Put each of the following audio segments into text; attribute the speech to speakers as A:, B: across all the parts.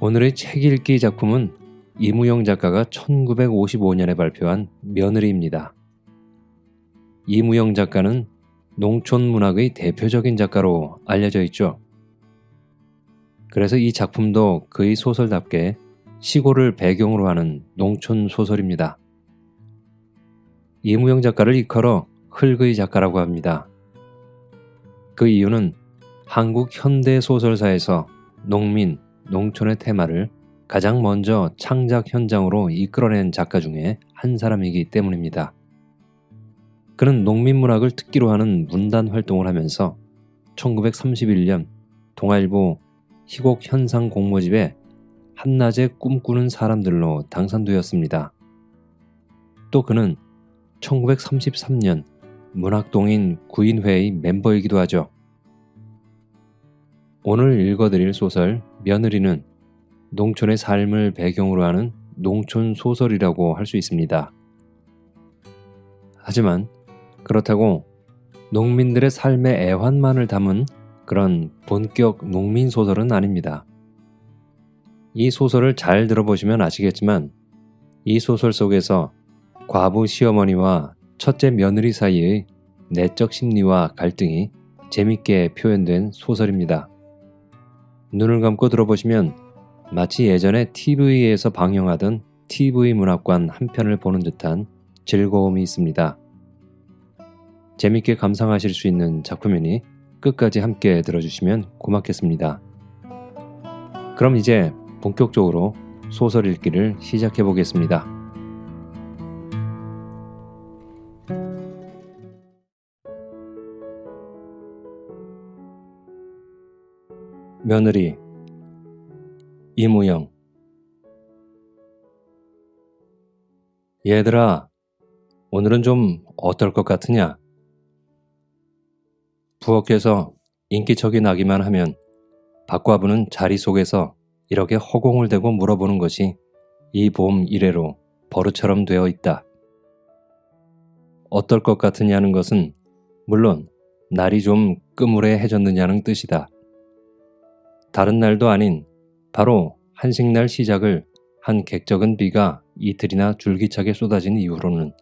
A: 오늘의 책 읽기 작품은 이무영 작가가 1955년에 발표한 며느리입니다. 이무영 작가는 농촌 문학의 대표적인 작가로 알려져 있죠. 그래서 이 작품도 그의 소설답게 시골을 배경으로 하는 농촌 소설입니다. 이무영 작가를 일컬어 흙의 작가라고 합니다. 그 이유는 한국 현대 소설사에서 농민, 농촌의 테마를 가장 먼저 창작 현장으로 이끌어낸 작가 중에 한 사람이기 때문입니다. 그는 농민문학을 특기로 하는 문단 활동을 하면서 1931년 동아일보 희곡 현상 공모집에 한낮에 꿈꾸는 사람들로 당선되었습니다. 또 그는 1933년 문학동인 구인회의 멤버이기도 하죠. 오늘 읽어드릴 소설 며느리는 농촌의 삶을 배경으로 하는 농촌 소설이라고 할 수 있습니다. 하지만 그렇다고 농민들의 삶의 애환만을 담은 그런 본격 농민 소설은 아닙니다. 이 소설을 잘 들어보시면 아시겠지만 이 소설 속에서 과부 시어머니와 첫째 며느리 사이의 내적 심리와 갈등이 재밌게 표현된 소설입니다. 눈을 감고 들어보시면 마치 예전에 TV에서 방영하던 TV 문학관 한 편을 보는 듯한 즐거움이 있습니다. 재밌게 감상하실 수 있는 작품이니 끝까지 함께 들어주시면 고맙겠습니다. 그럼 이제 본격적으로 소설 읽기를 시작해 보겠습니다. 며느리 이무영. 얘들아, 오늘은 좀 어떨 것 같으냐? 부엌에서 인기척이 나기만 하면 박과부는 자리 속에서 이렇게 허공을 대고 물어보는 것이 이 봄 이래로 버릇처럼 되어 있다. 어떨 것 같으냐는 것은 물론 날이 좀 끄물해해졌느냐는 뜻이다. 다른 날도 아닌 바로 한식날 시작을 한 객적은 비가 이틀이나 줄기차게 쏟아진 이후로는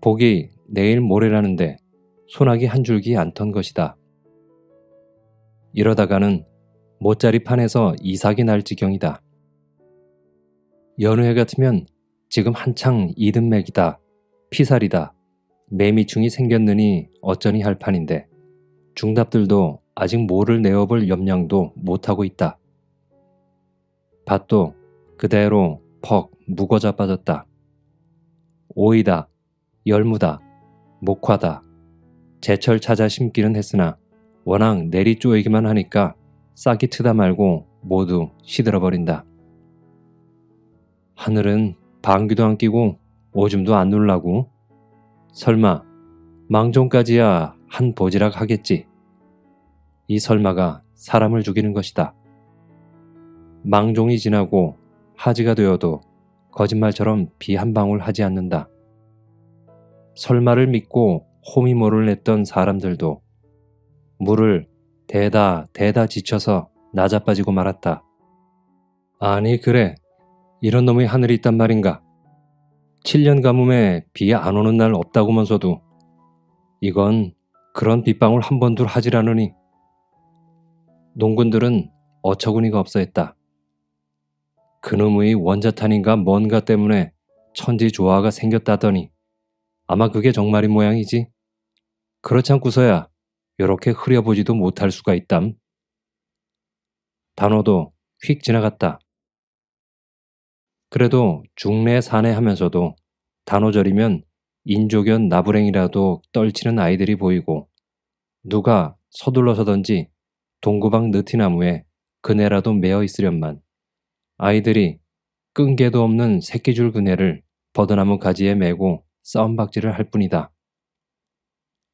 A: 복이 내일 모레라는데 소나기 한 줄기 안 턴 것이다. 이러다가는 모짜리 판에서 이삭이 날 지경이다. 여느 해 같으면 지금 한창 이듬맥이다, 피살이다, 매미충이 생겼느니 어쩌니 할 판인데 중답들도 아직 모를 내어볼 염량도 못하고 있다. 밭도 그대로 퍽 묵어져 빠졌다. 오이다, 열무다, 목화다, 제철 찾아 심기는 했으나 워낙 내리 쪼이기만 하니까 싹이 트다 말고 모두 시들어버린다. 하늘은 방귀도 안 끼고 오줌도 안 눌라고? 설마 망종까지야 한 보지락 하겠지. 이 설마가 사람을 죽이는 것이다. 망종이 지나고 하지가 되어도 거짓말처럼 비 한 방울 하지 않는다. 설마를 믿고 호미모를 냈던 사람들도 물을 대다 지쳐서 나자빠지고 말았다. 아니 그래, 이런 놈의 하늘이 있단 말인가. 7년 가뭄에 비 안 오는 날 없다고면서도 이건 그런 빗방울 한 번둘 하질 않으니. 농군들은 어처구니가 없어 했다. 그놈의 원자탄인가 뭔가 때문에 천지 조화가 생겼다더니 아마 그게 정말인 모양이지. 그렇지 않고서야 요렇게 흐려보지도 못할 수가 있담. 단어도 휙 지나갔다. 그래도 중내 사내 하면서도 단오절이면 인조견 나부랭이라도 떨치는 아이들이 보이고 누가 서둘러서던지 동구방 느티나무에 그네라도 메어 있으련만 아이들이 끈개도 없는 새끼줄 그네를 버드나무 가지에 메고 싸움박질을 할 뿐이다.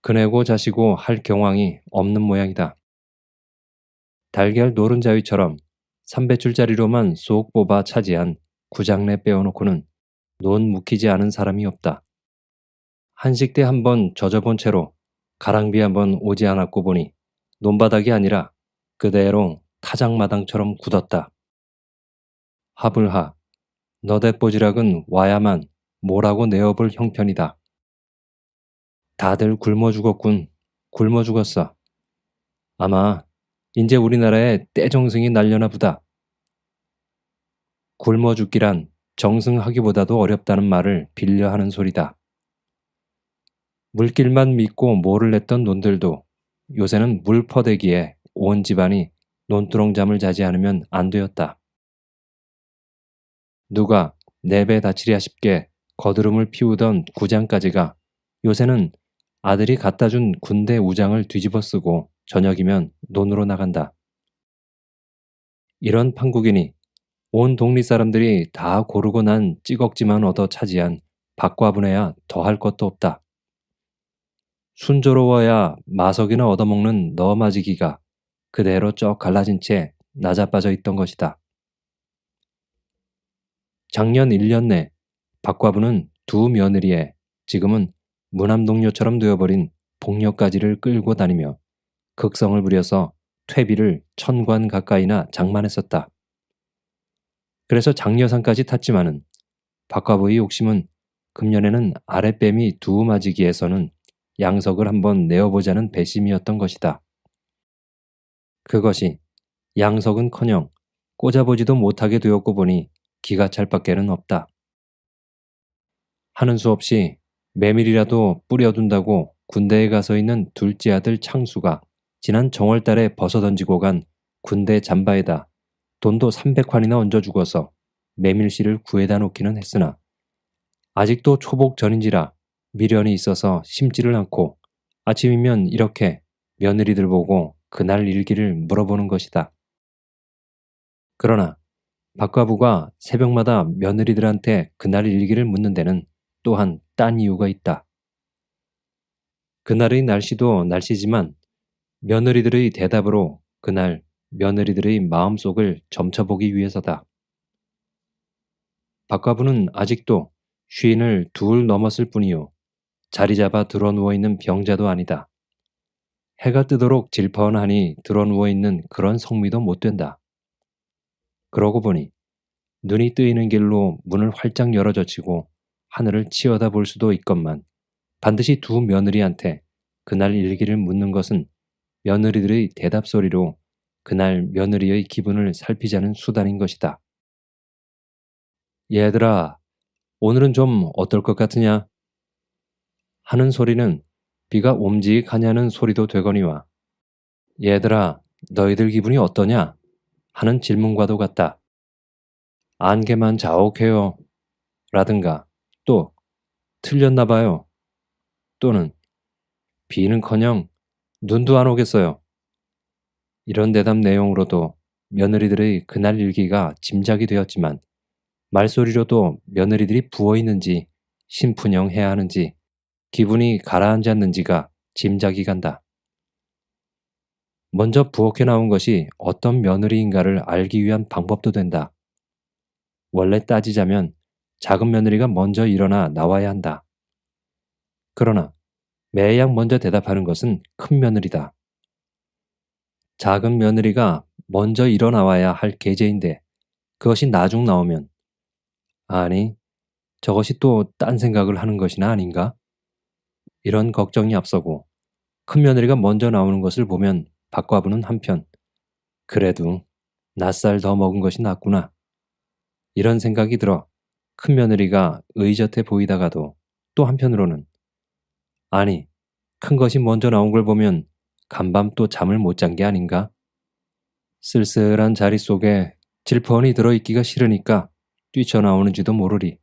A: 그네고 자시고 할 경황이 없는 모양이다. 달걀 노른자위처럼 300줄짜리로만 쏙 뽑아 차지한 구장내 빼어놓고는 논 묵히지 않은 사람이 없다. 한식 때 한번 젖어본 채로 가랑비 한번 오지 않았고 보니 논바닥이 아니라 그대로 타작마당처럼 굳었다. 하불하, 너댓보지락은 와야만 뭐라고 내어볼 형편이다. 다들 굶어 죽었군. 굶어 죽었어. 아마 이제 우리나라에 떼정승이 날려나 보다. 굶어 죽기란 정승하기보다도 어렵다는 말을 빌려 하는 소리다. 물길만 믿고 모를 냈던 논들도 요새는 물 퍼대기에 온 집안이 논두렁잠을 자지 않으면 안 되었다. 누가 내 배 다치랴 싶게 거드름을 피우던 구장까지가 요새는 아들이 갖다 준 군대 우장을 뒤집어 쓰고 저녁이면 논으로 나간다. 이런 판국이니 온 동리 사람들이 다 고르고 난 찌걱지만 얻어 차지한 밥과분에야 더할 것도 없다. 순조로워야 마석이나 얻어먹는 너마지기가 그대로 쩍 갈라진 채 나자빠져 있던 것이다. 작년 1년 내 박과부는 두 며느리에 지금은 무남동료처럼 되어버린 복녀까지를 끌고 다니며 극성을 부려서 퇴비를 1000관 가까이나 장만했었다. 그래서 장려상까지 탔지만은 박과부의 욕심은 금년에는 아랫뱀이 두 마지기에서는 양석을 한번 내어보자는 배심이었던 것이다. 그것이 양석은커녕 꽂아보지도 못하게 되었고 보니 기가 찰 밖에는 없다. 하는 수 없이 메밀이라도 뿌려둔다고 군대에 가서 있는 둘째 아들 창수가 지난 정월달에 벗어던지고 간 군대 잠바에다 돈도 300환이나 얹어 주고서 메밀씨를 구해다 놓기는 했으나 아직도 초복 전인지라 미련이 있어서 심지를 않고 아침이면 이렇게 며느리들 보고 그날 일기를 물어보는 것이다. 그러나 박과부가 새벽마다 며느리들한테 그날 일기를 묻는 데는 또한 딴 이유가 있다. 그날의 날씨도 날씨지만 며느리들의 대답으로 그날 며느리들의 마음속을 점쳐보기 위해서다. 박과부는 아직도 쉰을 둘 넘었을 뿐이요. 자리 잡아 드러누워있는 병자도 아니다. 해가 뜨도록 질펀하니 드러누워있는 그런 성미도 못 된다. 그러고 보니 눈이 뜨이는 길로 문을 활짝 열어젖히고 하늘을 치어다 볼 수도 있건만 반드시 두 며느리한테 그날 일기를 묻는 것은 며느리들의 대답 소리로 그날 며느리의 기분을 살피자는 수단인 것이다. 얘들아, 오늘은 좀 어떨 것 같으냐? 하는 소리는 비가 옴직하냐는 소리도 되거니와 얘들아, 너희들 기분이 어떠냐? 하는 질문과도 같다. 안개만 자욱해요. 라든가 또 틀렸나 봐요. 또는 비는커녕 눈도 안 오겠어요. 이런 대답 내용으로도 며느리들의 그날 일기가 짐작이 되었지만 말소리로도 며느리들이 부어있는지 심푼영해야 하는지 기분이 가라앉았는지가 짐작이 간다. 먼저 부엌에 나온 것이 어떤 며느리인가를 알기 위한 방법도 된다. 원래 따지자면 작은 며느리가 먼저 일어나 나와야 한다. 그러나 매양 먼저 대답하는 것은 큰 며느리다. 작은 며느리가 먼저 일어나와야 할 계제인데 그것이 나중 나오면 아니 저것이 또 딴 생각을 하는 것이나 아닌가? 이런 걱정이 앞서고 큰 며느리가 먼저 나오는 것을 보면 박과부는 한편 그래도 낯살 더 먹은 것이 낫구나. 이런 생각이 들어 큰 며느리가 의젓해 보이다가도 또 한편으로는 아니 큰 것이 먼저 나온 걸 보면 간밤 또 잠을 못 잔 게 아닌가? 쓸쓸한 자리 속에 질펀이 들어있기가 싫으니까 뛰쳐나오는지도 모르리.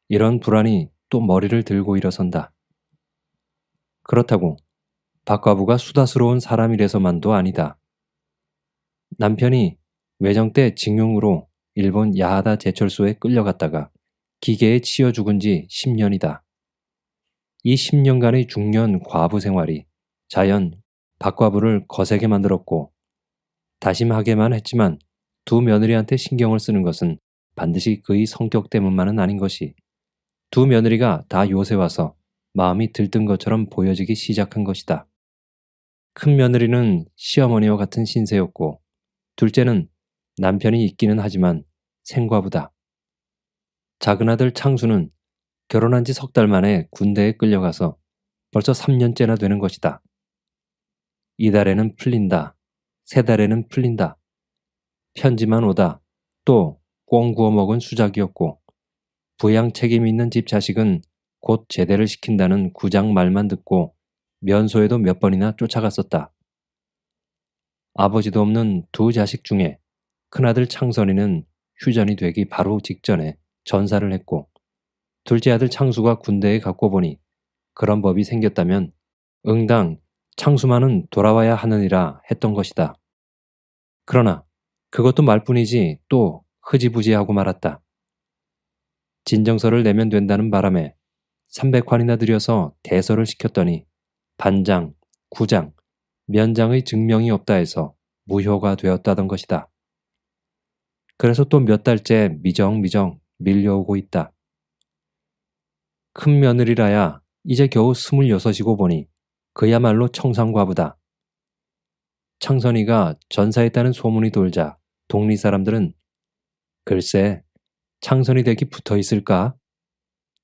A: 이런 불안이 또 머리를 들고 일어선다. 그렇다고 박과부가 수다스러운 사람이라서만도 아니다. 남편이 외정 때 징용으로 일본 야하다 제철소에 끌려갔다가 기계에 치여 죽은 지 10년이다. 이 10년간의 중년 과부 생활이 자연 박과부를 거세게 만들었고 다심하게만 했지만 두 며느리한테 신경을 쓰는 것은 반드시 그의 성격 때문만은 아닌 것이 두 며느리가 다 요새 와서 마음이 들뜬 것처럼 보여지기 시작한 것이다. 큰 며느리는 시어머니와 같은 신세였고 둘째는 남편이 있기는 하지만 생과부다. 작은 아들 창수는 결혼한 지 석 달 만에 군대에 끌려가서 벌써 3년째나 되는 것이다. 이달에는 풀린다. 세 달에는 풀린다. 편지만 오다. 또 꽁 구워 먹은 수작이었고 부양 책임 있는 집 자식은 곧 제대를 시킨다는 구장 말만 듣고 면소에도 몇 번이나 쫓아갔었다. 아버지도 없는 두 자식 중에 큰아들 창선이는 휴전이 되기 바로 직전에 전사를 했고 둘째 아들 창수가 군대에 갔고 보니 그런 법이 생겼다면 응당 창수만은 돌아와야 하느니라 했던 것이다. 그러나 그것도 말뿐이지 또 흐지부지하고 말았다. 진정서를 내면 된다는 바람에 300환이나 들여서 대서를 시켰더니 반장, 구장, 면장의 증명이 없다 해서 무효가 되었다던 것이다. 그래서 또 몇 달째 미정미정 밀려오고 있다. 큰 며느리라야 이제 겨우 26이고 보니 그야말로 청상과부다. 창선이가 전사했다는 소문이 돌자 동리 사람들은 글쎄 창선이 댁이 붙어 있을까?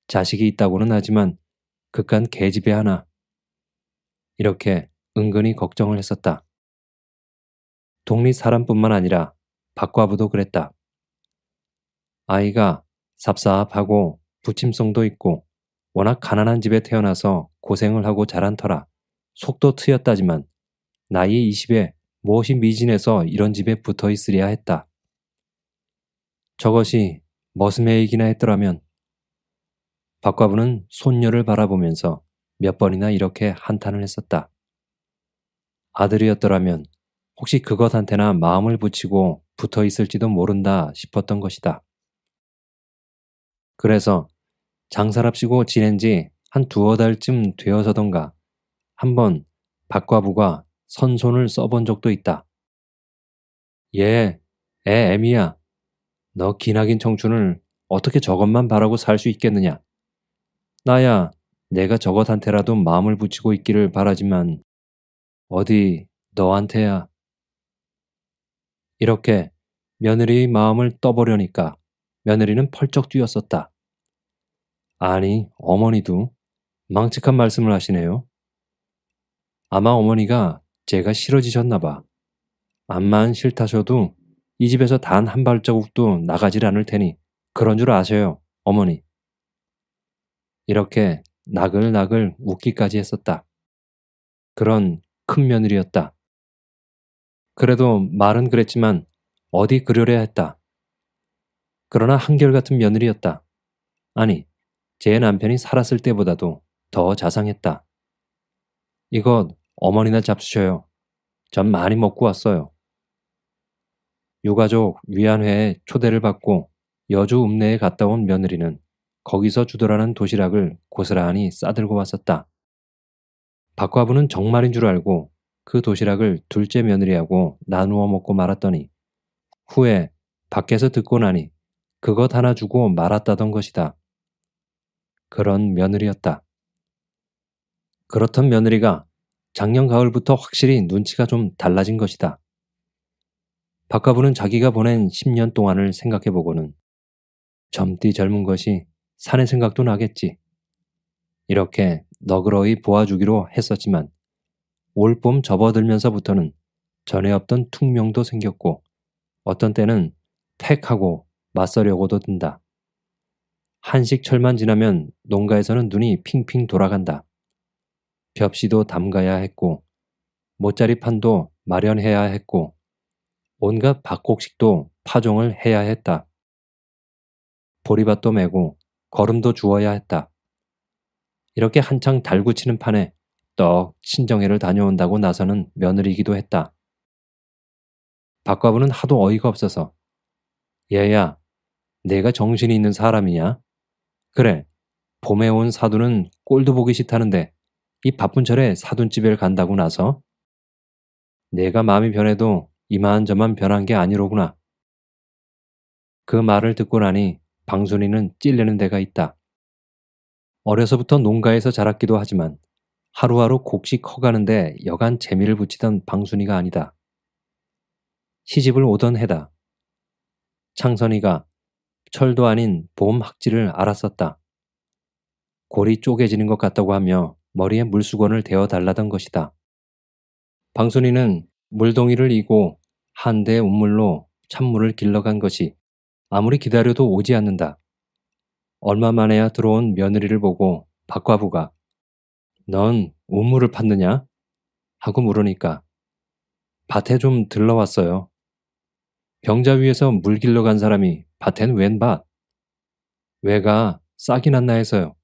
A: 자식이 있다고는 하지만 그깟 계집애 하나. 이렇게 은근히 걱정을 했었다. 동리 사람뿐만 아니라 박과부도 그랬다. 아이가 삽삽하고 부침성도 있고 워낙 가난한 집에 태어나서 고생을 하고 자란 터라 속도 트였다지만 나이 20에 무엇이 미진해서 이런 집에 붙어 있으랴 했다. 저것이 머슴애이기나 했더라면. 박과부는 손녀를 바라보면서 몇 번이나 이렇게 한탄을 했었다. 아들이었더라면 혹시 그것한테나 마음을 붙이고 붙어 있을지도 모른다 싶었던 것이다. 그래서 장사랍시고 지낸 지 한 두어 달쯤 되어서던가 한번 박과부가 선손을 써본 적도 있다. 애 애미야. 너 기나긴 청춘을 어떻게 저것만 바라고 살 수 있겠느냐. 나야 내가 저것한테라도 마음을 붙이고 있기를 바라지만 어디 너한테야. 이렇게 며느리의 마음을 떠보려니까 며느리는 펄쩍 뛰었었다. 아니 어머니도 망측한 말씀을 하시네요. 아마 어머니가 제가 싫어지셨나 봐. 암만 싫다셔도 이 집에서 단 한 발자국도 나가질 않을 테니 그런 줄 아셔요, 어머니. 이렇게 나글나글 웃기까지 했었다. 그런 큰 며느리였다. 그래도 말은 그랬지만 어디 그러려 했다. 그러나 한결같은 며느리였다. 아니, 제 남편이 살았을 때보다도 더 자상했다. 이것 어머니나 잡수셔요. 전 많이 먹고 왔어요. 유가족 위안회에 초대를 받고 여주 읍내에 갔다 온 며느리는 거기서 주더라는 도시락을 고스란히 싸들고 왔었다. 박과부는 정말인 줄 알고 그 도시락을 둘째 며느리하고 나누어 먹고 말았더니 후에 밖에서 듣고 나니 그것 하나 주고 말았다던 것이다. 그런 며느리였다. 그렇던 며느리가 작년 가을부터 확실히 눈치가 좀 달라진 것이다. 박과부는 자기가 보낸 10년 동안을 생각해보고는 젊디 젊은 것이 사내 생각도 나겠지. 이렇게 너그러이 보아주기로 했었지만 올봄 접어들면서부터는 전에 없던 퉁명도 생겼고 어떤 때는 택하고 맞서려고도 든다. 한식철만 지나면 농가에서는 눈이 핑핑 돌아간다. 벽시도 담가야 했고 못자리판도 마련해야 했고 온갖 박곡식도 파종을 해야 했다. 보리밭도 메고 거름도 주어야 했다. 이렇게 한창 달구치는 판에 떡 친정회를 다녀온다고 나서는 며느리이기도 했다. 박과부는 하도 어이가 없어서 얘야, 내가 정신이 있는 사람이냐? 그래, 봄에 온 사돈은 꼴도 보기 싫다는데 이 바쁜 철에 사돈집에 간다고 나서? 내가 마음이 변해도 이만저만 변한 게 아니로구나. 그 말을 듣고 나니 방순이는 찔리는 데가 있다. 어려서부터 농가에서 자랐기도 하지만 하루하루 곡식 커가는데 여간 재미를 붙이던 방순이가 아니다. 시집을 오던 해다. 창선이가 철도 아닌 봄 학지를 알았었다. 골이 쪼개지는 것 같다고 하며 머리에 물수건을 대어 달라던 것이다. 방순이는 물동이를 이고 한 대 운물로 찬물을 길러간 것이 아무리 기다려도 오지 않는다. 얼마 만에야 들어온 며느리를 보고 박과부가 넌 우물을 팠느냐? 하고 물으니까 밭에 좀 들러왔어요. 병자 위에서 물 길러간 사람이 밭엔 웬 밭? 왜가 싹이 났나 해서요.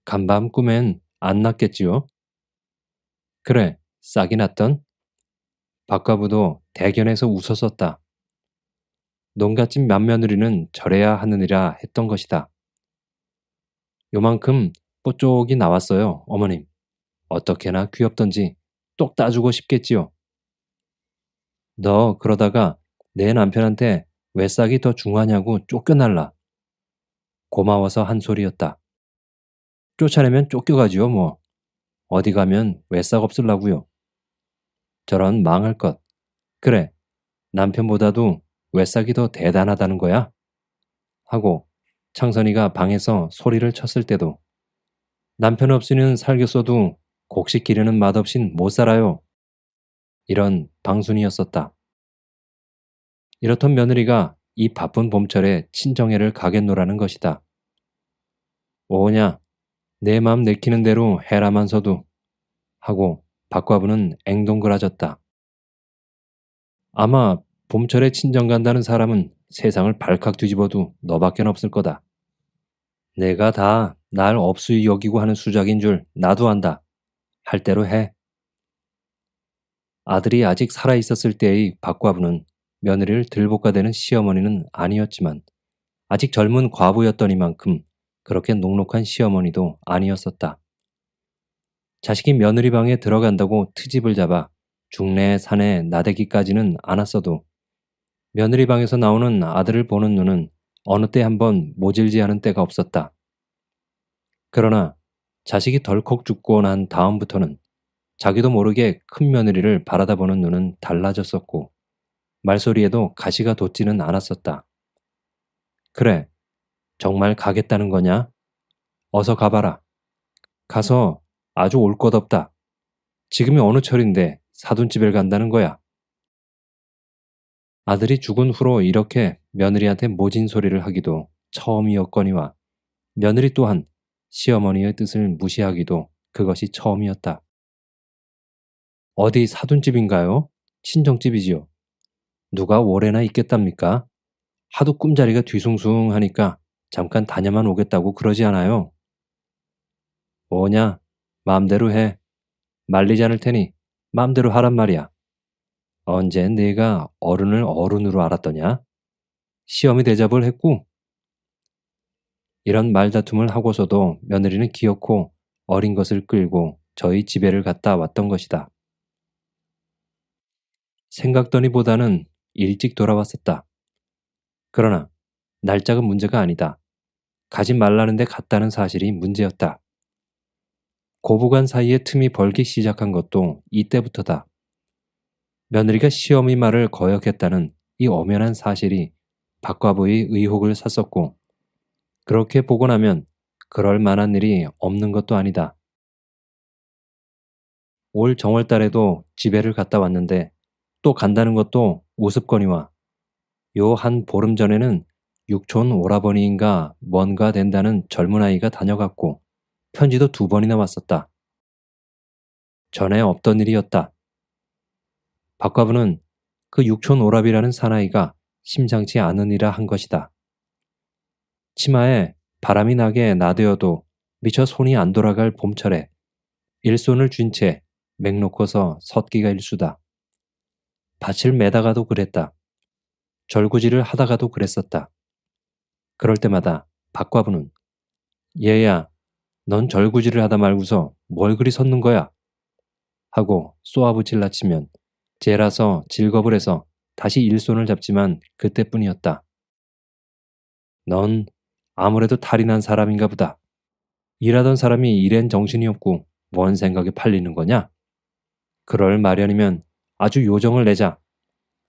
A: 간밤 꿈엔 안 났겠지요? 그래, 싹이 났던? 박과부도 대견해서 웃었었다. 농갓집 맏며느리는 저래야 하느니라 했던 것이다. 요만큼 뽀쪽이 나왔어요, 어머님. 어떻게나 귀엽던지 똑 따주고 싶겠지요. 너 그러다가 내 남편한테 왜 싹이 더 중하냐고 쫓겨날라. 고마워서 한 소리였다. 쫓아내면 쫓겨가지요, 뭐. 어디 가면 왜 싹 없을라고요. 저런 망할 것. 그래, 남편보다도 외싹이 더 대단하다는 거야? 하고 창선이가 방에서 소리를 쳤을 때도 남편 없이는 살겠어도 곡식 기르는 맛없인 못 살아요. 이런 방순이었었다. 이렇던 며느리가 이 바쁜 봄철에 친정애를 가겠노라는 것이다. 오냐, 내 맘 내키는 대로 해라만서도 하고 박과부는 앵동그라졌다. 아마 봄철에 친정 간다는 사람은 세상을 발칵 뒤집어도 너밖엔 없을 거다. 내가 다 날 업수이 여기고 하는 수작인 줄 나도 안다. 할 대로 해. 아들이 아직 살아있었을 때의 박과부는 며느리를 들볶아대는 시어머니는 아니었지만 아직 젊은 과부였더니만큼 그렇게 녹록한 시어머니도 아니었었다. 자식이 며느리 방에 들어간다고 트집을 잡아 중내 산에 나대기까지는 않았어도 며느리 방에서 나오는 아들을 보는 눈은 어느 때 한번 모질지 않은 때가 없었다. 그러나 자식이 덜컥 죽고 난 다음부터는 자기도 모르게 큰 며느리를 바라다 보는 눈은 달라졌었고 말소리에도 가시가 돋지는 않았었다. 그래, 정말 가겠다는 거냐? 어서 가봐라. 가서 아주 올 것 없다. 지금이 어느 철인데 사돈집을 간다는 거야. 아들이 죽은 후로 이렇게 며느리한테 모진 소리를 하기도 처음이었거니와 며느리 또한 시어머니의 뜻을 무시하기도 그것이 처음이었다. 어디 사돈집인가요? 친정집이지요. 누가 오래나 있겠답니까? 하도 꿈자리가 뒤숭숭하니까 잠깐 다녀만 오겠다고 그러지 않아요. 뭐냐? 마음대로 해. 말리지 않을 테니 마음대로 하란 말이야. 언제 네가 어른을 어른으로 알았더냐? 시험이 대접을 했고. 이런 말다툼을 하고서도 며느리는 기어코 어린 것을 끌고 저희 집에를 갔다 왔던 것이다. 생각더니보다는 일찍 돌아왔었다. 그러나 날짜가 문제가 아니다. 가지 말라는데 갔다는 사실이 문제였다. 고부간 사이에 틈이 벌기 시작한 것도 이때부터다. 며느리가 시어미 말을 거역했다는 이 엄연한 사실이 박과부의 의혹을 샀었고 그렇게 보고 나면 그럴 만한 일이 없는 것도 아니다. 올 정월달에도 집에를 갔다 왔는데 또 간다는 것도 우습거니와 요 한 보름 전에는 육촌 오라버니인가 뭔가 된다는 젊은 아이가 다녀갔고 편지도 2번이나 왔었다. 전에 없던 일이었다. 박과부는 그 육촌 오라비라는 사나이가 심상치 않으니라 한 것이다. 치마에 바람이 나게 나대어도 미처 손이 안 돌아갈 봄철에 일손을 쥔 채 맥 놓고서 섰기가 일수다. 밭을 매다가도 그랬다. 절구지를 하다가도 그랬었다. 그럴 때마다 박과부는 얘야, 넌 절구지를 하다 말고서 뭘 그리 섰는 거야? 하고 쏘아붙일라 치면 쟤라서 질겁을 해서 다시 일손을 잡지만 그때뿐이었다. 넌 아무래도 탈이 난 사람인가 보다. 일하던 사람이 일엔 정신이 없고 뭔 생각에 팔리는 거냐? 그럴 마련이면 아주 요정을 내자.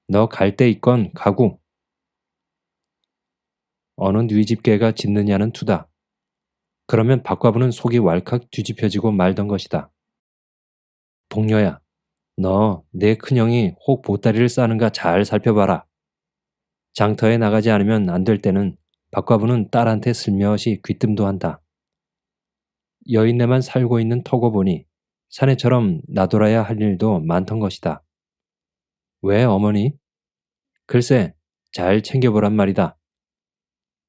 A: 너 갈 때 있건 가고. 어느 뉘집개가 짖느냐는 투다. 그러면 박과부는 속이 왈칵 뒤집혀지고 말던 것이다. 복녀야, 너 내 큰형이 혹 보따리를 싸는가 잘 살펴봐라. 장터에 나가지 않으면 안 될 때는 박과부는 딸한테 슬며시 귀뜸도 한다. 여인네만 살고 있는 터고 보니 사내처럼 나돌아야 할 일도 많던 것이다. 왜 어머니? 글쎄, 잘 챙겨보란 말이다.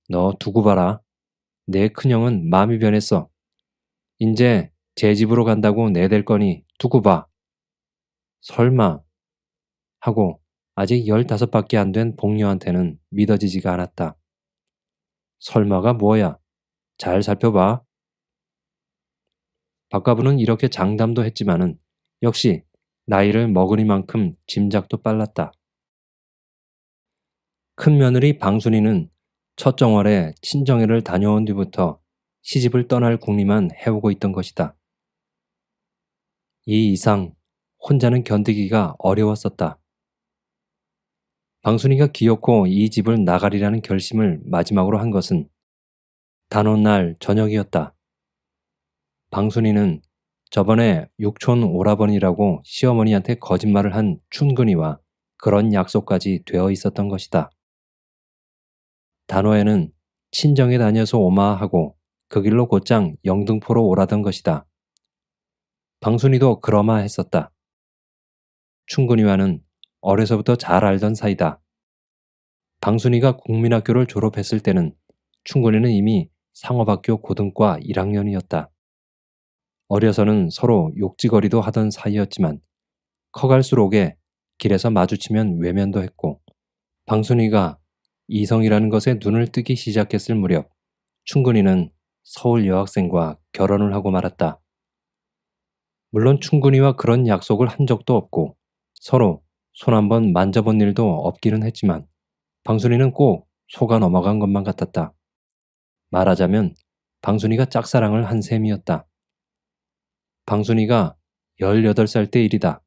A: 너 두고 봐라. 내 큰형은 마음이 변했어. 인제 제 집으로 간다고 내댈 거니 두고 봐. 설마 하고 아직 15밖에 안 된 복녀한테는 믿어지지가 않았다. 설마가 뭐야? 잘 살펴봐. 박가부는 이렇게 장담도 했지만은 역시 나이를 먹으니만큼 짐작도 빨랐다. 큰 며느리 방순이는 첫 정월에 친정에를 다녀온 뒤부터 시집을 떠날 궁리만 해오고 있던 것이다. 이 이상 혼자는 견디기가 어려웠었다. 방순이가 기어코 이 집을 나가리라는 결심을 마지막으로 한 것은 단오날 저녁이었다. 방순이는 저번에 육촌 오라버니라고 시어머니한테 거짓말을 한 춘근이와 그런 약속까지 되어 있었던 것이다. 단오에는 친정에 다녀서 오마 하고 그 길로 곧장 영등포로 오라던 것이다. 방순이도 그러마했었다. 춘근이와는 어려서부터 잘 알던 사이다. 방순이가 국민학교를 졸업했을 때는 춘근이는 이미 상업학교 고등과 1학년이었다. 어려서는 서로 욕지거리도 하던 사이였지만 커갈수록에 길에서 마주치면 외면도 했고 방순이가 이성이라는 것에 눈을 뜨기 시작했을 무렵 춘근이는 서울 여학생과 결혼을 하고 말았다. 물론 춘근이와 그런 약속을 한 적도 없고 서로 손 한번 만져본 일도 없기는 했지만 방순이는 꼭 속아 넘어간 것만 같았다. 말하자면 방순이가 짝사랑을 한 셈이었다. 방순이가 18살 때 일이다.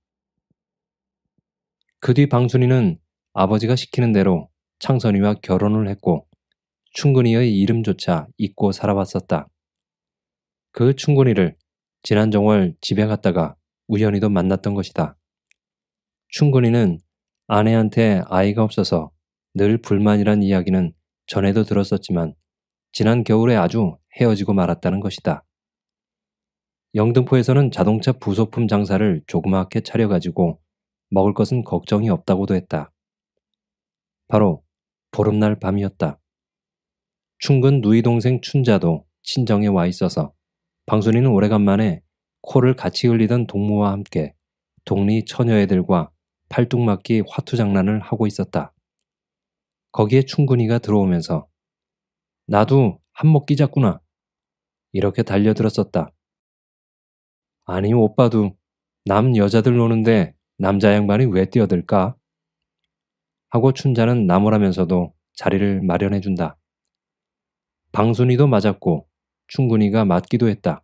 A: 그 뒤 방순이는 아버지가 시키는 대로 창선이와 결혼을 했고 춘근이의 이름조차 잊고 살아왔었다. 그 춘근이를 지난 정월 집에 갔다가 우연히도 만났던 것이다. 춘근이는 아내한테 아이가 없어서 늘 불만이란 이야기는 전에도 들었었지만 지난 겨울에 아주 헤어지고 말았다는 것이다. 영등포에서는 자동차 부속품 장사를 조그맣게 차려가지고 먹을 것은 걱정이 없다고도 했다. 바로 보름날 밤이었다. 춘근 누이 동생 춘자도 친정에 와 있어서 방순이는 오래간만에 코를 같이 흘리던 동무와 함께 동리 처녀애들과 팔뚝맞기 화투 장난을 하고 있었다. 거기에 춘근이가 들어오면서 나도 한몫 끼자꾸나 이렇게 달려들었었다. 아니 오빠도 남 여자들 노는데 남자 양반이 왜 뛰어들까? 하고 춘자는 나무라면서도 자리를 마련해준다. 방순이도 맞았고 춘근이가 맞기도 했다.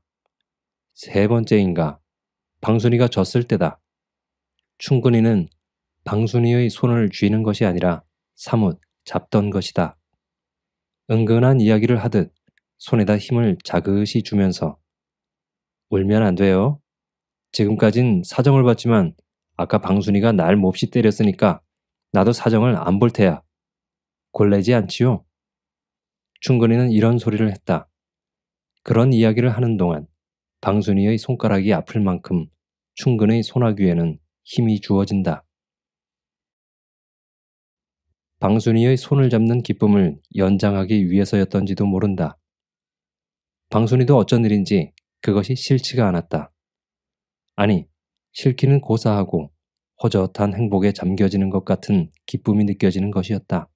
A: 세 번째인가 방순이가 졌을 때다. 춘근이는 방순이의 손을 쥐는 것이 아니라 사뭇 잡던 것이다. 은근한 이야기를 하듯 손에다 힘을 자긋이 주면서 울면 안 돼요. 지금까진 사정을 봤지만 아까 방순이가 날 몹시 때렸으니까 나도 사정을 안 볼 테야. 골래지 않지요? 춘근이는 이런 소리를 했다. 그런 이야기를 하는 동안 방순이의 손가락이 아플 만큼 춘근의 소나귀에는 힘이 주어진다. 방순이의 손을 잡는 기쁨을 연장하기 위해서였던지도 모른다. 방순이도 어쩐 일인지 그것이 싫지가 않았다. 아니, 싫기는 고사하고 허젓한 행복에 잠겨지는 것 같은 기쁨이 느껴지는 것이었다.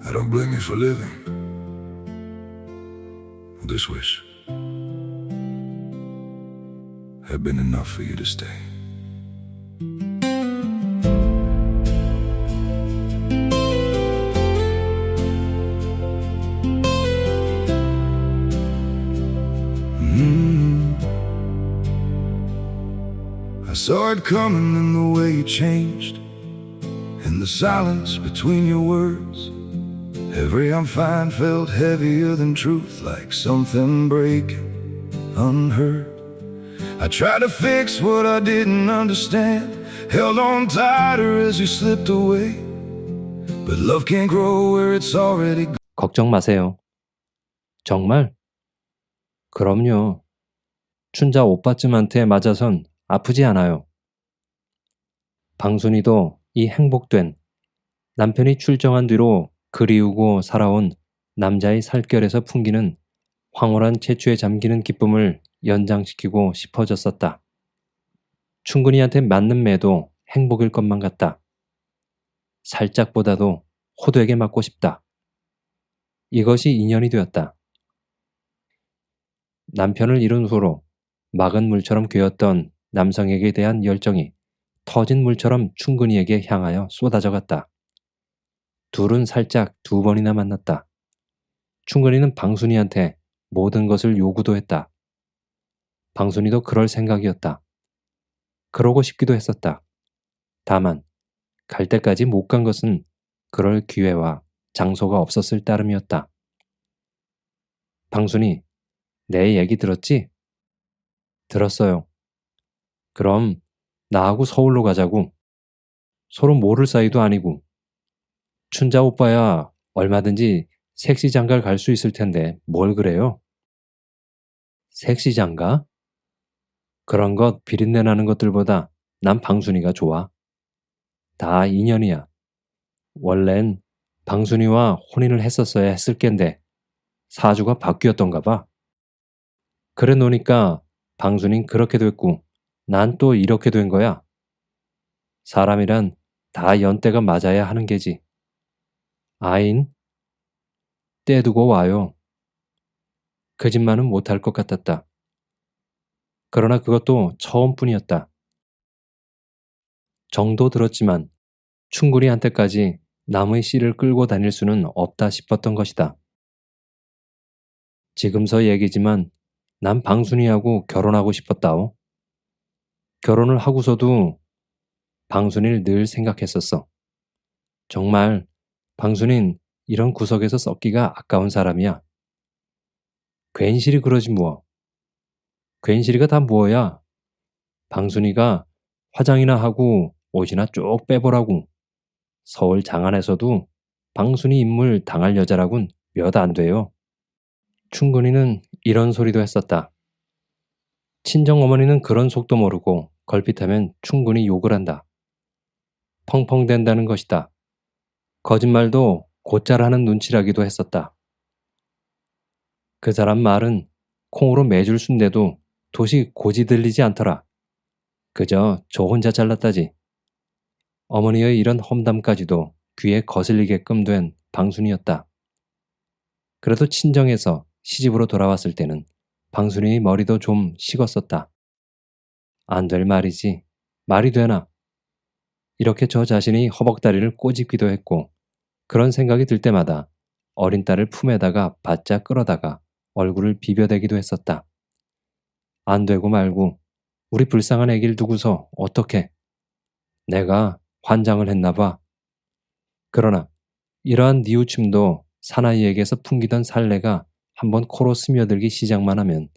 B: I don't blame you for living with this wish. Had been enough for you to stay. I saw it coming in the way you changed. the silence between your words, every I'm fine felt heavier than truth, like something breaking unheard. I tried to fix what I didn't understand, held on tighter as you slipped away, but love can't grow where it's already gone.
A: 걱정 마세요. 정말? 그럼요. 춘자 오빠쯤한테 맞아선 아프지 않아요. 방순이도 이 행복된 남편이 출정한 뒤로 그리우고 살아온 남자의 살결에서 풍기는 황홀한 채취에 잠기는 기쁨을 연장시키고 싶어졌었다. 충근이한테 맞는 매도 행복일 것만 같다. 살짝보다도 호두에게 맞고 싶다. 이것이 인연이 되었다. 남편을 잃은 후로 막은 물처럼 괴었던 남성에게 대한 열정이 터진 물처럼 충근이에게 향하여 쏟아져 갔다. 둘은 살짝 2번이나 만났다. 충근이는 방순이한테 모든 것을 요구도 했다. 방순이도 그럴 생각이었다. 그러고 싶기도 했었다. 다만 갈 때까지 못 간 것은 그럴 기회와 장소가 없었을 따름이었다. 방순이, 내 얘기 들었지? 들었어요. 그럼 나하고 서울로 가자고. 서로 모를 사이도 아니고. 춘자 오빠야 얼마든지 섹시장가 갈 수 있을 텐데 뭘 그래요? 섹시장가? 그런 것 비린내 나는 것들보다 난 방순이가 좋아. 다 인연이야. 원래는 방순이와 혼인을 했었어야 했을 겐데 사주가 바뀌었던가 봐. 그래 놓으니까 방순인 그렇게 됐고 난 또 이렇게 된 거야. 사람이란 다 연때가 맞아야 하는 게지. 아인, 때 두고 와요. 거짓말은 못할 것 같았다. 그러나 그것도 처음뿐이었다. 정도 들었지만 충구리한테까지 남의 씨를 끌고 다닐 수는 없다 싶었던 것이다. 지금서 얘기지만 난 방순이하고 결혼하고 싶었다오. 결혼을 하고서도 방순이를 늘 생각했었어. 정말 방순인 이런 구석에서 썩기가 아까운 사람이야. 괜시리 그러지 뭐. 괜시리가 다 뭐야. 방순이가 화장이나 하고 옷이나 쭉 빼보라고. 서울 장안에서도 방순이 인물 당할 여자라곤 몇 안 돼요. 충근이는 이런 소리도 했었다. 친정어머니는 그런 속도 모르고 걸핏하면 충분히 욕을 한다. 펑펑댄다는 것이다. 거짓말도 곧잘 하는 눈치라기도 했었다. 그 사람 말은 콩으로 매줄 순대도 도시 고지 들리지 않더라. 그저 저 혼자 잘났다지. 어머니의 이런 험담까지도 귀에 거슬리게끔 된 방순이었다. 그래도 친정에서 시집으로 돌아왔을 때는 방순이의 머리도 좀 식었었다. 안 될 말이지. 말이 되나? 이렇게 저 자신이 허벅다리를 꼬집기도 했고 그런 생각이 들 때마다 어린 딸을 품에다가 바짝 끌어다가 얼굴을 비벼대기도 했었다. 안 되고 말고 우리 불쌍한 애기를 두고서 어떻게? 내가 환장을 했나 봐. 그러나 이러한 뉘우침도 사나이에게서 풍기던 살레가 한번 코로 스며들기 시작만 하면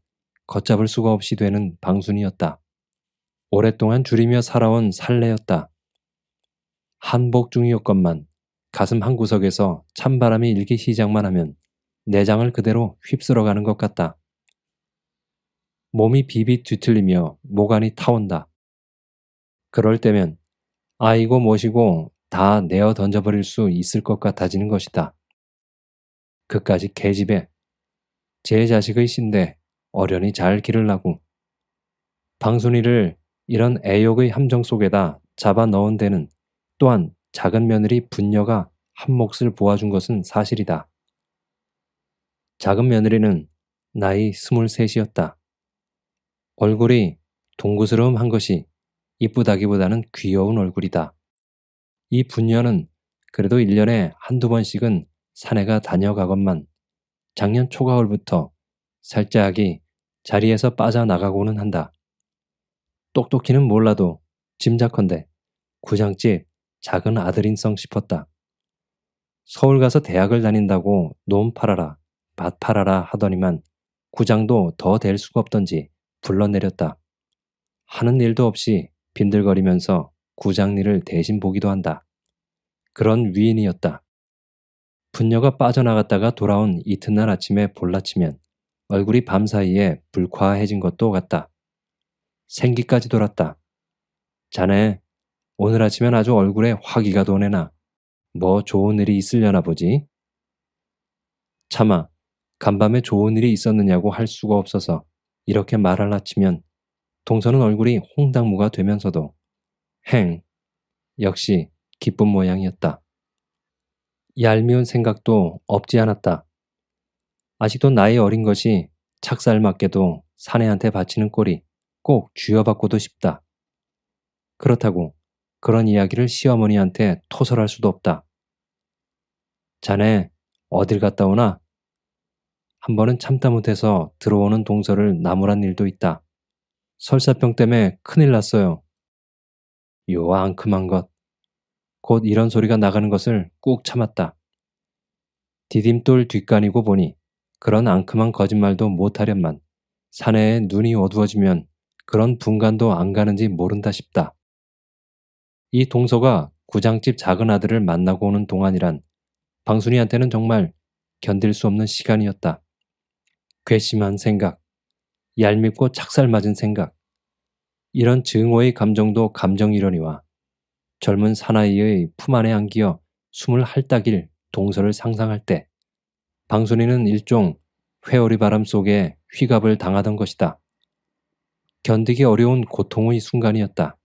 A: 걷잡을 수가 없이 되는 방순이었다. 오랫동안 줄이며 살아온 살레였다. 한복 중이었건만 가슴 한구석에서 찬바람이 일기 시작만 하면 내장을 그대로 휩쓸어가는 것 같다. 몸이 비비 뒤틀리며 모간이 타온다. 그럴 때면 아이고 모시고 다 내어 던져버릴 수 있을 것 같아지는 것이다. 그까지 계집애, 제 자식의 신데 어련히 잘 기르려고. 방순이를 이런 애욕의 함정 속에다 잡아 넣은 데는 또한 작은 며느리 분녀가 한 몫을 보아준 것은 사실이다. 작은 며느리는 나이 23이었다. 얼굴이 동구스러움한 것이 이쁘다기보다는 귀여운 얼굴이다. 이 분녀는 그래도 1년에 한두 번씩은 산에가 다녀가건만 작년 초가을부터 살짝이 자리에서 빠져나가고는 한다. 똑똑히는 몰라도 짐작컨대 구장집 작은 아들인성 싶었다. 서울 가서 대학을 다닌다고 논 팔아라, 밭 팔아라 하더니만 구장도 더 될 수가 없던지 불러내렸다. 하는 일도 없이 빈들거리면서 구장 일을 대신 보기도 한다. 그런 위인이었다. 분녀가 빠져나갔다가 돌아온 이튿날 아침에 볼라치면 얼굴이 밤사이에 불쾌해진 것도 같다. 생기까지 돌았다. 자네, 오늘 아침엔 아주 얼굴에 화기가 도네나. 뭐 좋은 일이 있으려나 보지? 차마 간밤에 좋은 일이 있었느냐고 할 수가 없어서 이렇게 말할라 치면 동서는 얼굴이 홍당무가 되면서도 역시 기쁜 모양이었다. 얄미운 생각도 없지 않았다. 아직도 나이 어린 것이 착살맞게도 사내한테 바치는 꼴이 꼭 쥐어받고도 싶다. 그렇다고 그런 이야기를 시어머니한테 토설할 수도 없다. 자네 어딜 갔다 오나? 한 번은 참다 못해서 들어오는 동서를 나무란 일도 있다. 설사병 때문에 큰일 났어요. 요 앙큼한 것. 곧 이런 소리가 나가는 것을 꾹 참았다. 디딤돌 뒷간이고 보니 그런 앙큼한 거짓말도 못하련만 사내에 눈이 어두워지면 그런 분간도 안 가는지 모른다 싶다. 이 동서가 구장집 작은 아들을 만나고 오는 동안이란 방순이한테는 정말 견딜 수 없는 시간이었다. 괘씸한 생각, 얄밉고 착살맞은 생각, 이런 증오의 감정도 감정이려니와 젊은 사나이의 품 안에 안기어 숨을 핥다길 동서를 상상할 때 방순이는 일종 회오리 바람 속에 휘갑을 당하던 것이다. 견디기 어려운 고통의 순간이었다.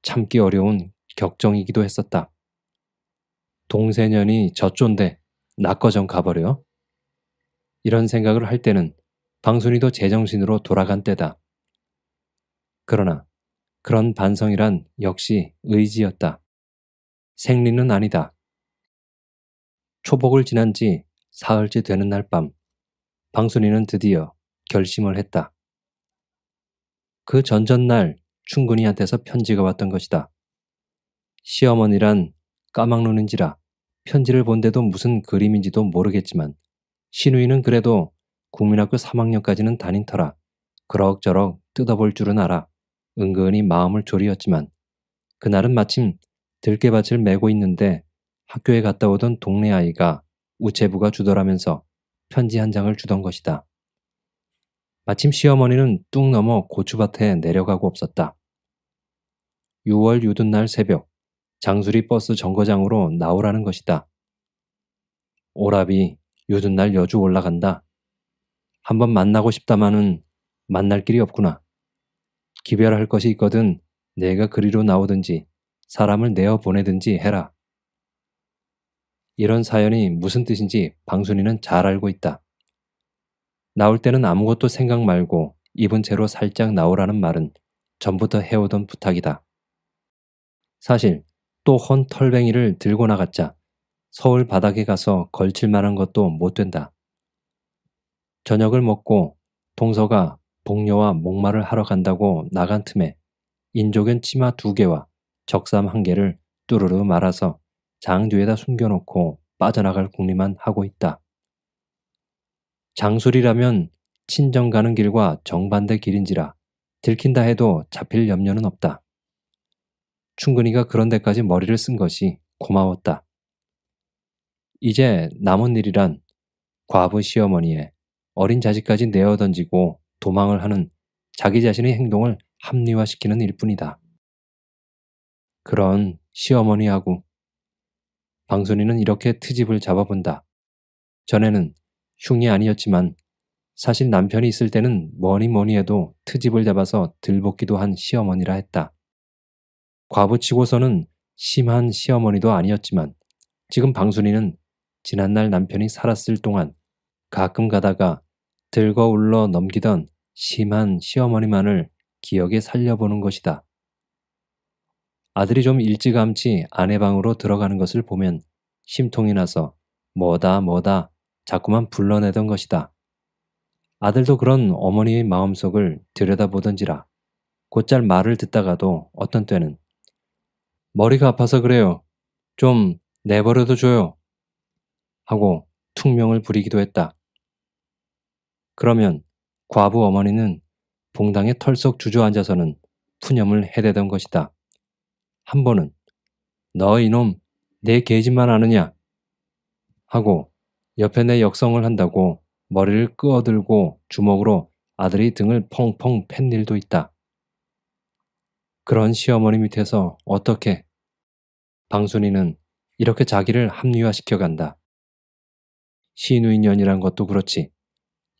A: 참기 어려운 격정이기도 했었다. 동세년이 저쫀데 나꺼정 가버려? 이런 생각을 할 때는 방순이도 제정신으로 돌아간 때다. 그러나 그런 반성이란 역시 의지였다. 생리는 아니다. 초복을 지난 지 사흘째 되는 날 밤, 방순이는 드디어 결심을 했다. 그 전전날 충근이한테서 편지가 왔던 것이다. 시어머니란 까막눈인지라 편지를 본데도 무슨 그림인지도 모르겠지만 신우이는 그래도 국민학교 3학년까지는 다닌 터라 그럭저럭 뜯어볼 줄은 알아 은근히 마음을 졸이었지만 그날은 마침 들깨밭을 메고 있는데 학교에 갔다 오던 동네 아이가 우체부가 주더라면서 편지 한 장을 주던 것이다. 마침 시어머니는 뚝 넘어 고추밭에 내려가고 없었다. 6월 유든날 새벽 장수리 버스 정거장으로 나오라는 것이다. 오라비 유든날 여주 올라간다. 한번 만나고 싶다마는 만날 길이 없구나. 기별할 것이 있거든 내가 그리로 나오든지 사람을 내어 보내든지 해라. 이런 사연이 무슨 뜻인지 방순이는 잘 알고 있다. 나올 때는 아무것도 생각 말고 입은 채로 살짝 나오라는 말은 전부터 해오던 부탁이다. 사실 또 헌 털뱅이를 들고 나갔자 서울 바닥에 가서 걸칠 만한 것도 못 된다. 저녁을 먹고 동서가 복녀와 목마를 하러 간다고 나간 틈에 인조견 치마 2개와 적삼 1개를 뚜루루 말아서 장 뒤에다 숨겨놓고 빠져나갈 궁리만 하고 있다. 장술이라면 친정 가는 길과 정반대 길인지라 들킨다 해도 잡힐 염려는 없다. 충근이가 그런 데까지 머리를 쓴 것이 고마웠다. 이제 남은 일이란 과부 시어머니의 어린 자식까지 내어 던지고 도망을 하는 자기 자신의 행동을 합리화시키는 일뿐이다. 그런 시어머니하고 방순이는 이렇게 트집을 잡아본다. 전에는 흉이 아니었지만 사실 남편이 있을 때는 뭐니 해도 트집을 잡아서 들볶기도 한 시어머니라 했다. 과부치고서는 심한 시어머니도 아니었지만 지금 방순이는 지난날 남편이 살았을 동안 가끔 가다가 들거 울러 넘기던 심한 시어머니만을 기억에 살려보는 것이다. 아들이 좀 일찌감치 아내 방으로 들어가는 것을 보면 심통이 나서 뭐다 자꾸만 불러내던 것이다. 아들도 그런 어머니의 마음속을 들여다보던지라 곧잘 말을 듣다가도 어떤 때는 머리가 아파서 그래요. 좀 내버려둬 줘요. 하고 퉁명을 부리기도 했다. 그러면 과부 어머니는 봉당에 털썩 주저앉아서는 푸념을 해대던 것이다. 한 번은 너 이놈 내 계집만 아느냐 하고 옆에 내 역성을 한다고 머리를 끄어들고 주먹으로 아들이 등을 펑펑 팬 일도 있다. 그런 시어머니 밑에서 어떻게 방순이는 이렇게 자기를 합리화시켜 간다. 시누인년이란 것도 그렇지.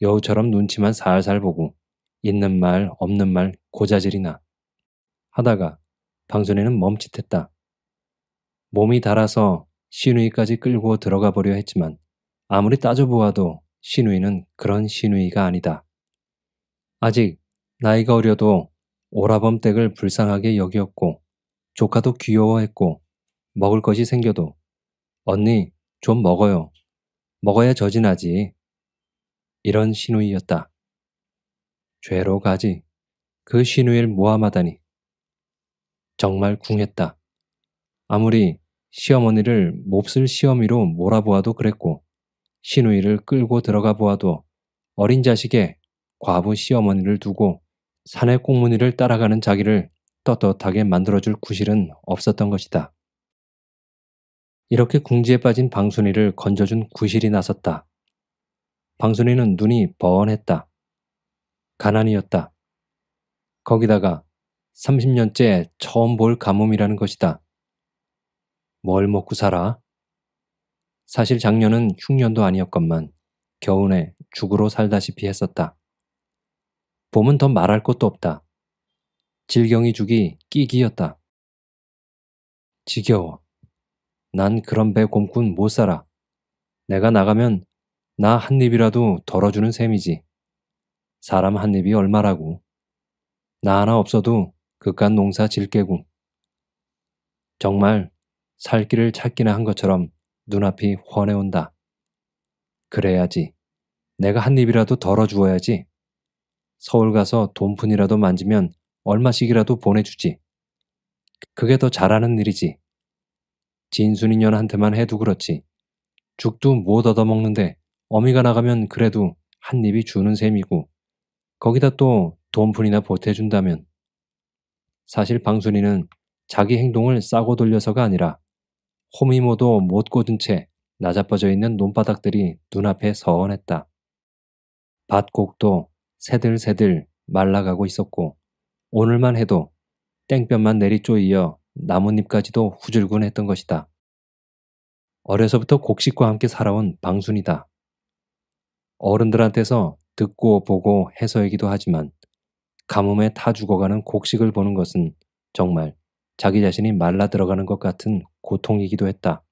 A: 여우처럼 눈치만 살살 보고 있는 말 없는 말 고자질이나 하다가 방순이는 멈칫했다. 몸이 달아서 시누이까지 끌고 들어가 보려 했지만 아무리 따져보아도 시누이는 그런 시누이가 아니다. 아직 나이가 어려도 오라범 댁을 불쌍하게 여기었고 조카도 귀여워했고 먹을 것이 생겨도 언니 좀 먹어요. 먹어야 저진하지. 이런 시누이였다. 죄로 가지. 그 시누이를 모함하다니. 정말 궁했다. 아무리 시어머니를 몹쓸 시어미로 몰아보아도 그랬고 시누이를 끌고 들어가 보아도 어린 자식의 과부 시어머니를 두고 사내 꽁무니를 따라가는 자기를 떳떳하게 만들어줄 구실은 없었던 것이다. 이렇게 궁지에 빠진 방순이를 건져준 구실이 나섰다. 방순이는 눈이 번했다. 가난이었다. 거기다가 30년째 처음 볼 가뭄이라는 것이다. 뭘 먹고 살아? 사실 작년은 흉년도 아니었건만 겨우내 죽으로 살다시피 했었다. 봄은 더 말할 것도 없다. 질경이 죽이 끼기였다. 지겨워. 난 그런 배 곰군 못 살아. 내가 나가면 나 한 입이라도 덜어주는 셈이지. 사람 한 입이 얼마라고. 나 하나 없어도 그깟 농사 질게고. 정말 살 길을 찾기나 한 것처럼 눈앞이 훤해온다. 그래야지. 내가 한 입이라도 덜어주어야지. 서울 가서 돈푼이라도 만지면 얼마씩이라도 보내주지. 그게 더 잘하는 일이지. 진순이년한테만 해도 그렇지. 죽도 못 얻어먹는데 어미가 나가면 그래도 한 입이 주는 셈이고 거기다 또 돈푼이나 보태준다면 사실 방순이는 자기 행동을 싸고 돌려서가 아니라 호미모도 못 꽂은 채 나자빠져 있는 논바닥들이 눈앞에 서원했다. 밭곡도 새들새들 말라가고 있었고 오늘만 해도 땡볕만 내리쪼이어 나뭇잎까지도 후줄근했던 것이다. 어려서부터 곡식과 함께 살아온 방순이다. 어른들한테서 듣고 보고 해서이기도 하지만 가뭄에 타 죽어가는 곡식을 보는 것은 정말 자기 자신이 말라 들어가는 것 같은 고통이기도 했다.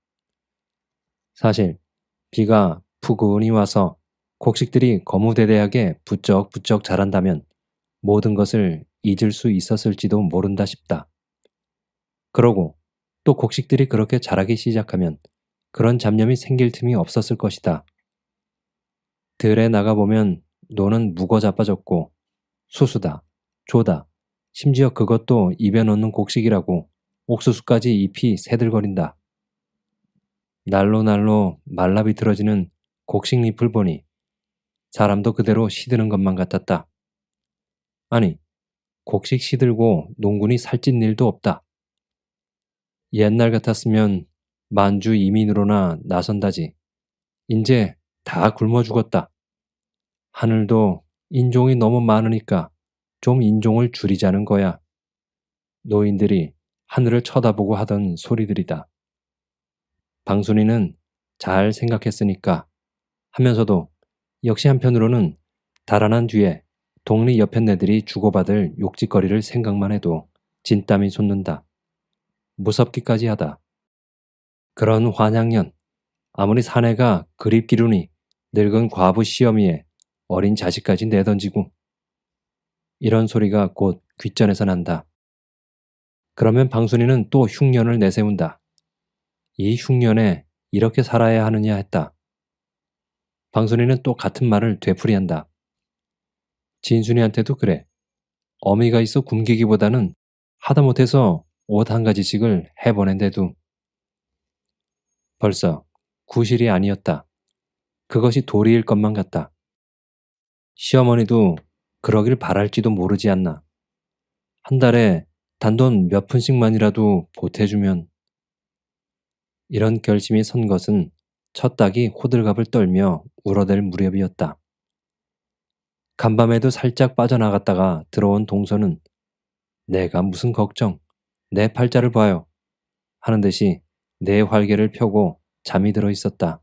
A: 사실 비가 푸근히 와서 곡식들이 거무대대하게 부쩍부쩍 자란다면 모든 것을 잊을 수 있었을지도 모른다 싶다. 그러고 또 곡식들이 그렇게 자라기 시작하면 그런 잡념이 생길 틈이 없었을 것이다. 들에 나가보면 노는 묵어 자빠졌고 수수다, 조다, 심지어 그것도 입에 넣는 곡식이라고 옥수수까지 잎이 새들거린다. 날로 말라 비틀어지는 곡식잎을 보니 사람도 그대로 시드는 것만 같았다. 아니, 곡식 시들고 농군이 살찐 일도 없다. 옛날 같았으면 만주 이민으로나 나선다지. 인제 다 굶어 죽었다. 하늘도 인종이 너무 많으니까 좀 인종을 줄이자는 거야. 노인들이 하늘을 쳐다보고 하던 소리들이다. 방순이는 잘 생각했으니까 하면서도 역시 한편으로는 달아난 뒤에 동리 여편네들이 주고받을 욕짓거리를 생각만 해도 진땀이 솟는다. 무섭기까지 하다. 그런 환양년, 아무리 사내가 그립기루니 늙은 과부 시어미에 어린 자식까지 내던지고 이런 소리가 곧 귓전에서 난다. 그러면 방순이는 또 흉년을 내세운다. 이 흉년에 이렇게 살아야 하느냐 했다. 방순이는 또 같은 말을 되풀이한다. 진순이한테도 그래. 어미가 있어 굶기기보다는 하다못해서 옷 한 가지씩을 해보낸데도 벌써 구실이 아니었다. 그것이 도리일 것만 같다. 시어머니도 그러길 바랄지도 모르지 않나. 한 달에 단돈 몇 푼씩만이라도 보태주면. 이런 결심이 선 것은 첫 닭이 호들갑을 떨며 울어댈 무렵이었다. 간밤에도 살짝 빠져나갔다가 들어온 동서는 내가 무슨 걱정, 내 팔자를 봐요 하는 듯이 내 활개를 펴고 잠이 들어 있었다.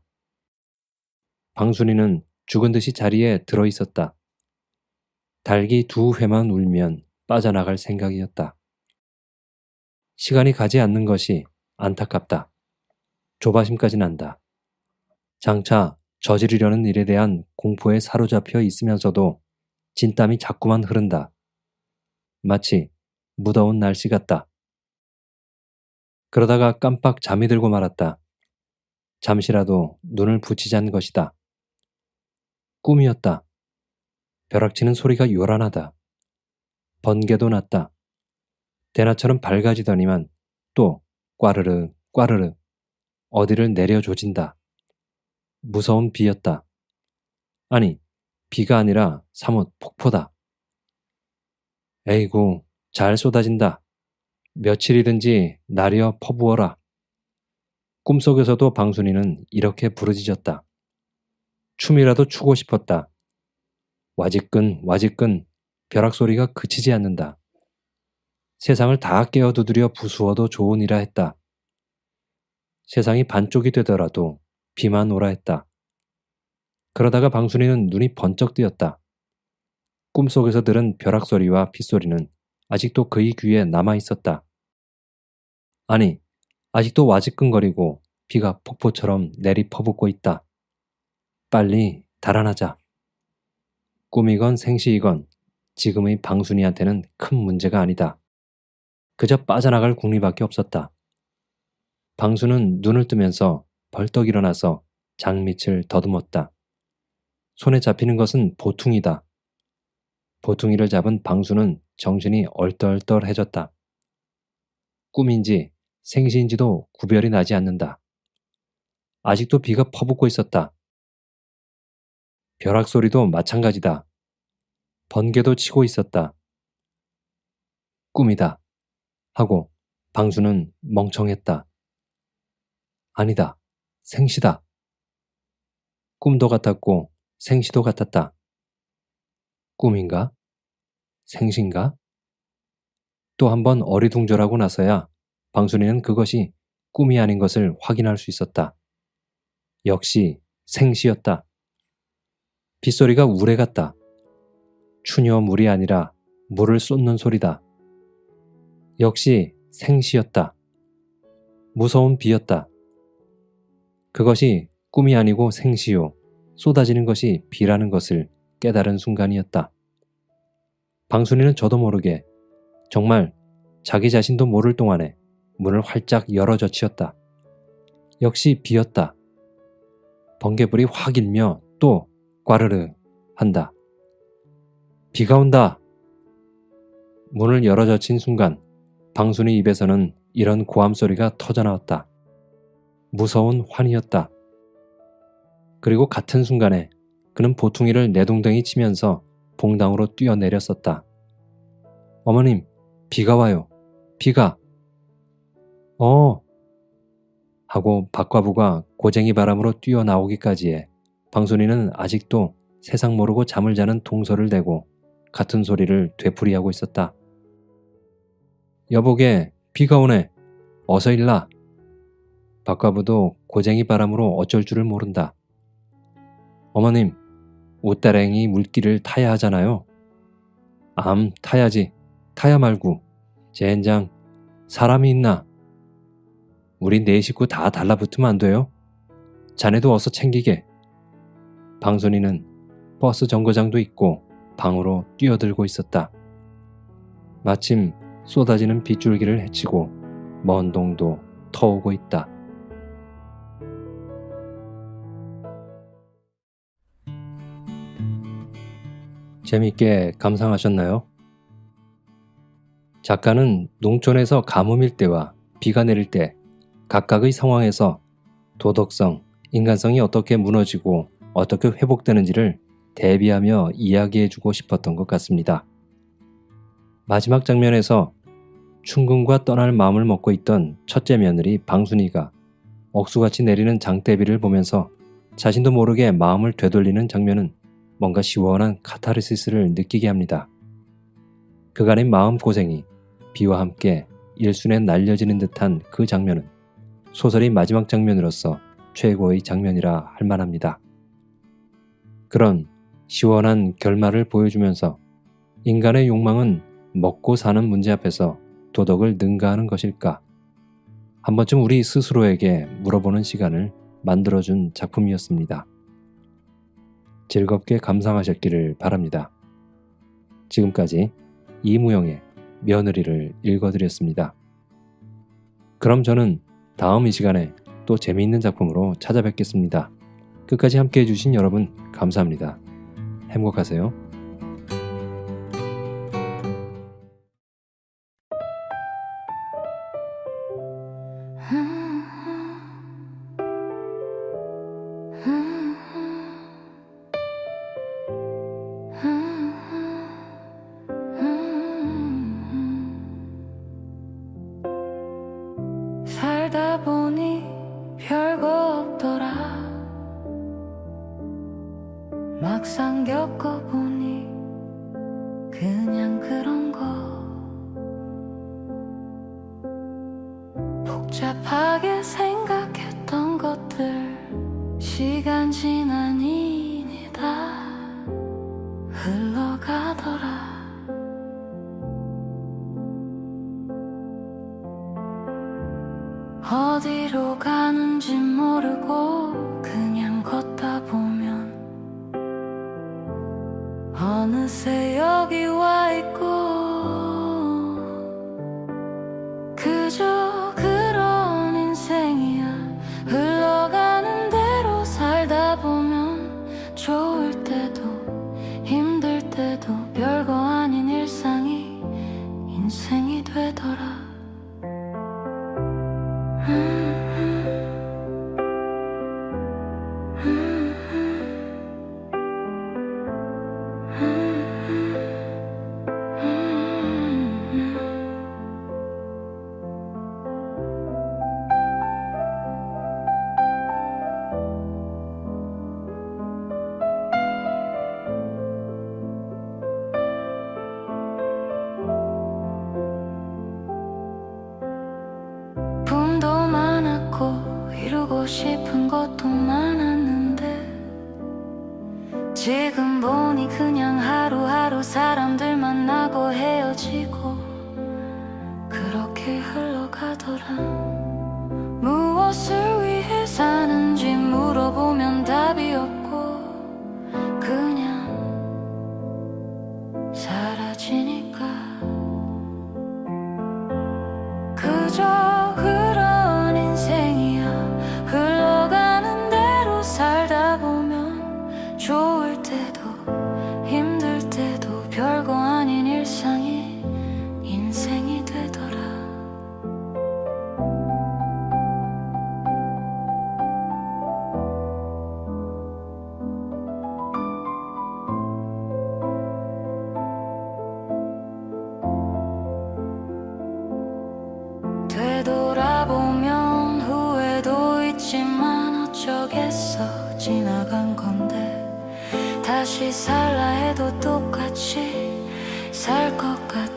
A: 방순이는 죽은 듯이 자리에 들어 있었다. 닭이 두 회만 울면 빠져나갈 생각이었다. 시간이 가지 않는 것이 안타깝다. 조바심까지 난다. 장차 저지르려는 일에 대한 공포에 사로잡혀 있으면서도 진땀이 자꾸만 흐른다. 마치 무더운 날씨 같다. 그러다가 깜빡 잠이 들고 말았다. 잠시라도 눈을 붙이자는 것이다. 꿈이었다. 벼락치는 소리가 요란하다. 번개도 났다. 대낮처럼 밝아지더니만 또 꽈르르 꽈르르 어디를 내려조진다. 무서운 비였다. 아니, 비가 아니라 사뭇 폭포다. 에이구, 잘 쏟아진다. 며칠이든지 날이여 퍼부어라. 꿈속에서도 방순이는 이렇게 부르짖었다. 춤이라도 추고 싶었다. 와지끈 와지끈 벼락소리가 그치지 않는다. 세상을 다 깨어두드려 부수어도 좋으니라 했다. 세상이 반쪽이 되더라도 비만 오라 했다. 그러다가 방순이는 눈이 번쩍 뜨였다. 꿈속에서 들은 벼락소리와 빗소리는 아직도 그의 귀에 남아 있었다. 아니, 아직도 와지끈거리고 비가 폭포처럼 내리 퍼붓고 있다. 빨리 달아나자. 꿈이건 생시이건 지금의 방순이한테는 큰 문제가 아니다. 그저 빠져나갈 궁리밖에 없었다. 방순은 눈을 뜨면서 벌떡 일어나서 장밑을 더듬었다. 손에 잡히는 것은 보퉁이다. 보퉁이를 잡은 방순은 정신이 얼떨떨해졌다. 꿈인지 생시인지도 구별이 나지 않는다. 아직도 비가 퍼붓고 있었다. 벼락 소리도 마찬가지다. 번개도 치고 있었다. 꿈이다. 하고 방순은 멍청했다. 아니다. 생시다. 꿈도 같았고 생시도 같았다. 꿈인가? 생신가? 또 한 번 어리둥절하고 나서야 방순이는 그것이 꿈이 아닌 것을 확인할 수 있었다. 역시 생시였다. 빗소리가 우레 같다. 추녀 물이 아니라 물을 쏟는 소리다. 역시 생시였다. 무서운 비였다. 그것이 꿈이 아니고 생시요, 쏟아지는 것이 비라는 것을 깨달은 순간이었다. 방순이는 저도 모르게 정말 자기 자신도 모를 동안에 문을 활짝 열어젖히었다. 역시 비였다. 번개불이 확 일며 또 꽈르르 한다. 비가 온다. 문을 열어젖힌 순간 방순이 입에서는 이런 고함 소리가 터져나왔다. 무서운 환희였다. 그리고 같은 순간에 그는 보퉁이를 내동댕이 치면서 봉당으로 뛰어내렸었다. 어머님, 비가 와요. 비가. 하고 박과부가 고쟁이 바람으로 뛰어나오기까지에 방순이는 아직도 세상 모르고 잠을 자는 동서를 대고 같은 소리를 되풀이하고 있었다. 여보게, 비가 오네. 어서 일라. 박과부도 고쟁이 바람으로 어쩔 줄을 모른다. 어머님, 옷다랭이 물길을 타야 하잖아요. 타야지. 타야 말고. 젠장, 사람이 있나? 우리 네 식구 다 달라붙으면 안 돼요? 자네도 어서 챙기게. 방순이는 버스 정거장도 있고 방으로 뛰어들고 있었다. 마침 쏟아지는 빗줄기를 헤치고 먼 동도 터오고 있다. 재미있게 감상하셨나요? 작가는 농촌에서 가뭄일 때와 비가 내릴 때 각각의 상황에서 도덕성, 인간성이 어떻게 무너지고 어떻게 회복되는지를 대비하며 이야기해주고 싶었던 것 같습니다. 마지막 장면에서 춘궁과 떠날 마음을 먹고 있던 첫째 며느리 방순이가 억수같이 내리는 장대비를 보면서 자신도 모르게 마음을 되돌리는 장면은 뭔가 시원한 카타르시스를 느끼게 합니다. 그간의 마음고생이 비와 함께 일순에 날려지는 듯한 그 장면은 소설의 마지막 장면으로서 최고의 장면이라 할 만합니다. 그런 시원한 결말을 보여주면서 인간의 욕망은 먹고 사는 문제 앞에서 도덕을 능가하는 것일까? 한 번쯤 우리 스스로에게 물어보는 시간을 만들어준 작품이었습니다. 즐겁게 감상하셨기를 바랍니다. 지금까지 이무영의 며느리를 읽어드렸습니다. 그럼 저는 다음 이 시간에 또 재미있는 작품으로 찾아뵙겠습니다. 끝까지 함께해 주신 여러분 감사합니다. 행복하세요.
C: 살다 보니 별거 없더라. 막상 겪어보니 그냥 그런 거. 복잡하게 생각했던 것들 시간 지나니 다 흘러가더라. 어디로 가는지 모르고 그냥 걷다 보면 어느새 여기 와 있고 그저 그런 인생이야. 흘러가는 대로 살다 보면 좋을 때도 힘들 때도 별거 아닌 일상이 인생이 되더라. 꿈도 많았고 이루고 싶은 것도 많았는데 지금 보니 그냥 하루하루 사람들 만나고 헤어지고 그렇게 흘러가더라. 무엇을 위해 사는지 물어보면 답이 없고 그냥 사라지니까 그저 그런 인생이야. 흘러가는 대로 살다 보면 좋을 때도 힘들 때도 별거 아닌 일상이 인생이 되더라. 되돌아보면 후회도 있지만 어쩌겠어. 지나간 건데 다시 살라 해도 똑같이 살 것 같아.